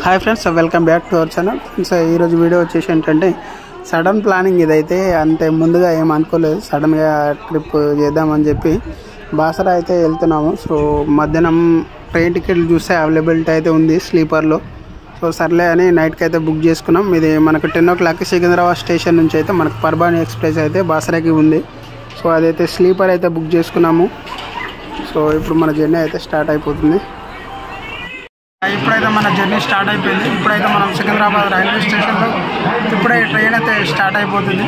Hi friends, welcome back to our channel. Friends, ఈరోజు video వచ్చేసి ఏంటంటే సడన్ ప్లానింగ్ ఇదైతే. అంటే ముందుగా ఏం అనుకోలేదు, సడన్గా ట్రిప్ చేద్దామని చెప్పి బాసరా అయితే వెళ్తున్నాము. సో మధ్యాహ్నం ట్రైన్ టికెట్లు చూస్తే అవైలబిలిటీ అయితే ఉంది స్లీపర్లో. సో సర్లే అని నైట్కి అయితే బుక్ చేసుకున్నాం. ఇది మనకు 10 o'clock సికింద్రాబాద్ స్టేషన్ నుంచి అయితే మనకు పర్బాని ఎక్స్ప్రెస్ అయితే బాసరాకి ఉంది. సో అదైతే స్లీపర్ అయితే బుక్ చేసుకున్నాము. సో ఇప్పుడు మన జర్నీ అయితే స్టార్ట్ అయిపోతుంది. ఇప్పుడైతే మన జర్నీ స్టార్ట్ అయిపోయింది. ఇప్పుడైతే మనం సికింద్రాబాద్ రైల్వే స్టేషన్లో ఇప్పుడే ట్రైన్ అయితే స్టార్ట్ అయిపోతుంది.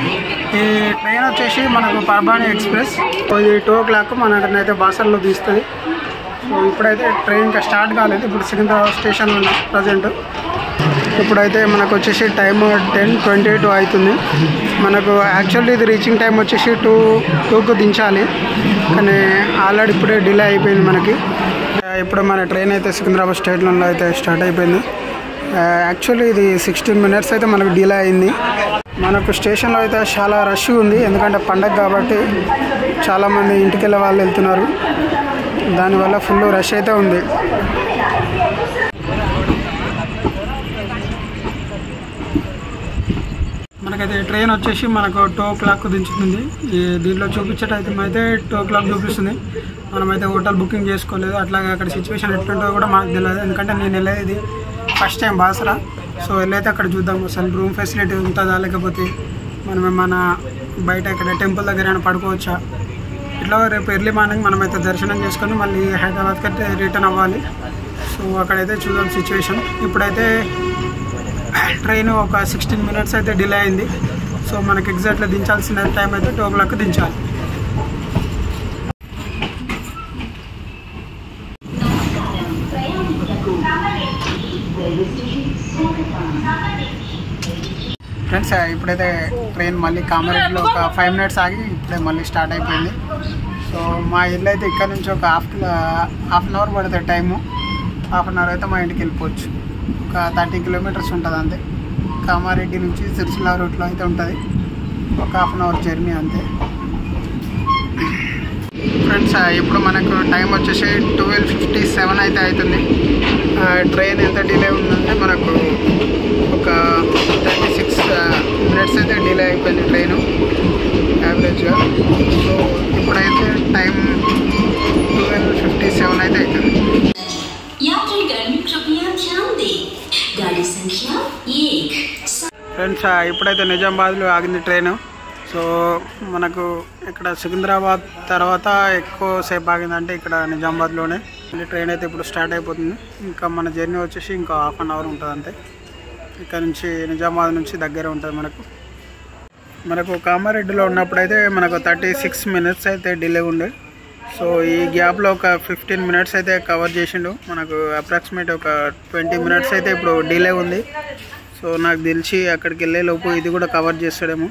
ఈ ట్రైన్ వచ్చేసి మనకు పర్బాని ఎక్స్ప్రెస్. ఇది 2 o'clock మనకైతే బాసర్లో తీస్తుంది. సో ఇప్పుడైతే ట్రైన్ ఇంకా స్టార్ట్ కాలేదు. ఇప్పుడు సికింద్రాబాద్ స్టేషన్లో ఉన్నాం ప్రజెంట్. ఇప్పుడైతే మనకు వచ్చేసి టైం 10:22 అవుతుంది. మనకు యాక్చువల్లీ ఇది రీచింగ్ టైం వచ్చేసి 2కు దించాలి, కానీ ఆల్రెడీ ఇప్పుడే డిలే అయిపోయింది మనకి. ఇప్పుడు మన ట్రైన్ అయితే సికింద్రాబాద్ స్టేషన్లో అయితే స్టార్ట్ అయిపోయింది. యాక్చువల్లీ ఇది 16 minutes అయితే మనకు డిలే అయింది. మనకు స్టేషన్లో అయితే చాలా రష్ ఉంది, ఎందుకంటే పండగ కాబట్టి చాలామంది ఇంటికి వెళ్ళే వాళ్ళు వెళ్తున్నారు. దానివల్ల ఫుల్ రష్ అయితే ఉంది. మనకైతే ట్రైన్ వచ్చేసి మనకు 2 o'clock దించుతుంది. దీంట్లో చూపించేటైతే అయితే 2 o'clock చూపిస్తుంది. మనమైతే హోటల్ బుకింగ్ చేసుకోలేదు. అట్లాగే అక్కడ సిచ్యువేషన్ ఎట్లుంటుందో కూడా మనకు తెలియదు, ఎందుకంటే నేను వెళ్ళేది ఫస్ట్ టైం బాసరా. సో వెళ్ళైతే అక్కడ చూద్దాం అసలు రూమ్ ఫెసిలిటీ ఉంటుందా, లేకపోతే మనం ఏమైనా బయట ఇక్కడ టెంపుల్ దగ్గర ఏమైనా పడుకోవచ్చా. ఇట్లా రేపు ఎర్లీ మార్నింగ్ మనమైతే దర్శనం చేసుకొని మళ్ళీ హైదరాబాద్కి అయితే రిటర్న్ అవ్వాలి. సో అక్కడైతే చూద్దాం సిచ్యువేషన్. ఇప్పుడైతే ట్రైన్ ఒక 16 minutes అయితే డిలే అయింది. సో మనకి ఎగ్జాక్ట్గా దించాల్సిన టైం అయితే 2 o'clock దించాలి. ఫ్రెండ్స్, ఇప్పుడైతే ట్రైన్ మళ్ళీ కామారెడ్డిలో ఒక 5 minutes ఆగి ఇప్పుడే మళ్ళీ స్టార్ట్ అయిపోయింది. సో మా ఇల్లు అయితే ఇక్కడ నుంచి ఒక హాఫ్ అన్ అవర్ పడుతుంది టైము. హాఫ్ అన్ అవర్ అయితే మా ఇంటికి వెళ్ళిపోవచ్చు. ఒక 30 kilometers ఉంటుంది అంతే. కామారెడ్డి నుంచి సిరిసిల్ల రూట్లో అయితే ఉంటుంది. ఒక హాఫ్ అన్ అవర్ జర్నీ అంతే. ఫ్రెండ్స్, ఇప్పుడు మనకు టైం వచ్చేసి 12:57 అయితే అవుతుంది. ట్రైన్ ఎంత డిలే ఉందంటే మనకు ఒక 36 minutes అయితే డిలే అయిపోయింది ట్రైను యావరేజ్గా. సో ఇప్పుడైతే టైం 12:57 అయితే అవుతుంది. ఫ్రెండ్స్, ఇప్పుడైతే నిజామాబాద్లో ఆగింది ట్రైను. సో మనకు ఇక్కడ సికింద్రాబాద్ తర్వాత ఎక్కువసేపు ఆగిందంటే ఇక్కడ నిజామాబాద్లోనే. ట్రైన్ అయితే ఇప్పుడు స్టార్ట్ అయిపోతుంది. ఇంకా మన జర్నీ వచ్చేసి ఇంకా హాఫ్ అన్ అవర్ ఉంటుంది అంతే. ఇక్కడ నుంచి నిజామాబాద్ నుంచి దగ్గర ఉంటుంది మనకు కామారెడ్డిలో ఉన్నప్పుడైతే మనకు 36 minutes అయితే డిలే ఉండే. సో ఈ గ్యాప్లో ఒక 15 minutes అయితే కవర్ చేసిండు. మనకు అప్రాక్సిమేట్ ఒక 20 minutes అయితే ఇప్పుడు డిలే ఉంది. సో నాకు తెలిసి అక్కడికి వెళ్ళే లోపు ఇది కూడా కవర్ చేస్తాడేమో,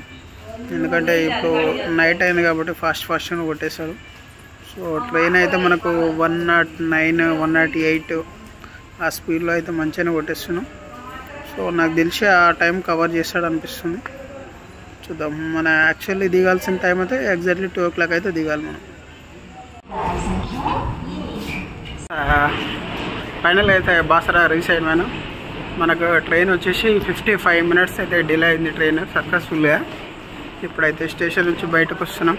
ఎందుకంటే ఇప్పుడు నైట్ అయింది కాబట్టి ఫాస్ట్గా కొట్టేశాడు. సో ట్రైన్ అయితే మనకు 109, 108 ఆ స్పీడ్లో అయితే మంచిగానే కొట్టేస్తున్నాం. సో నాకు తెలిసి ఆ టైం కవర్ చేస్తాడు అనిపిస్తుంది. చూద్దాం. మన యాక్చువల్లీ దిగాల్సిన టైం అయితే ఎగ్జాక్ట్లీ 2 o'clock అయితే దిగాలి మనం. ఫైనల్ అయితే బాసరా రీచ్ అయినాను. మనకు ట్రైన్ వచ్చేసి 55 minutes అయితే డిలే అయింది ట్రైన్ సక్సెస్ఫుల్గా. ఇప్పుడైతే స్టేషన్ నుంచి బయటకు వస్తున్నాం.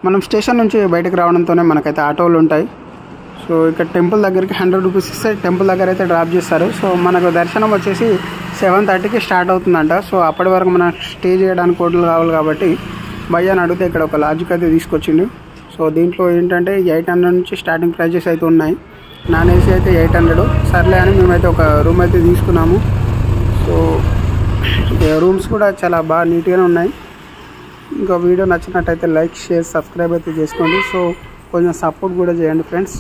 మనం స్టేషన్ నుంచి బయటకు రావడంతోనే మనకైతే ఆటోలు ఉంటాయి. సో ఇక్కడ టెంపుల్ దగ్గరికి 100 rupees ఇస్తే టెంపుల్ దగ్గర అయితే డ్రాప్ చేస్తారు. సో మనకు దర్శనం వచ్చేసి 7:30కి స్టార్ట్ అవుతుందంట. సో అప్పటి వరకు మనం స్టే చేయడానికి హోటల్ కావాలి కాబట్టి భయ్య అని అడిగితే ఇక్కడ ఒక లాడ్జ్కి అయితే తీసుకొచ్చిండు. సో దీంట్లో ఏంటంటే 800 నుంచి స్టార్టింగ్ ప్రైజెస్ అయితే ఉన్నాయి. నాన్ ఏసీ అయితే 800. సర్లే అని మేమైతే ఒక రూమ్ అయితే తీసుకున్నాము. సో రూమ్స్ కూడా చాలా బాగా నీట్గానే ఉన్నాయి. ఇంకా వీడియో నచ్చినట్టయితే లైక్, షేర్, సబ్స్క్రైబ్ అయితే చేసుకోండి. సో కొంచెం సపోర్ట్ కూడా చేయండి ఫ్రెండ్స్.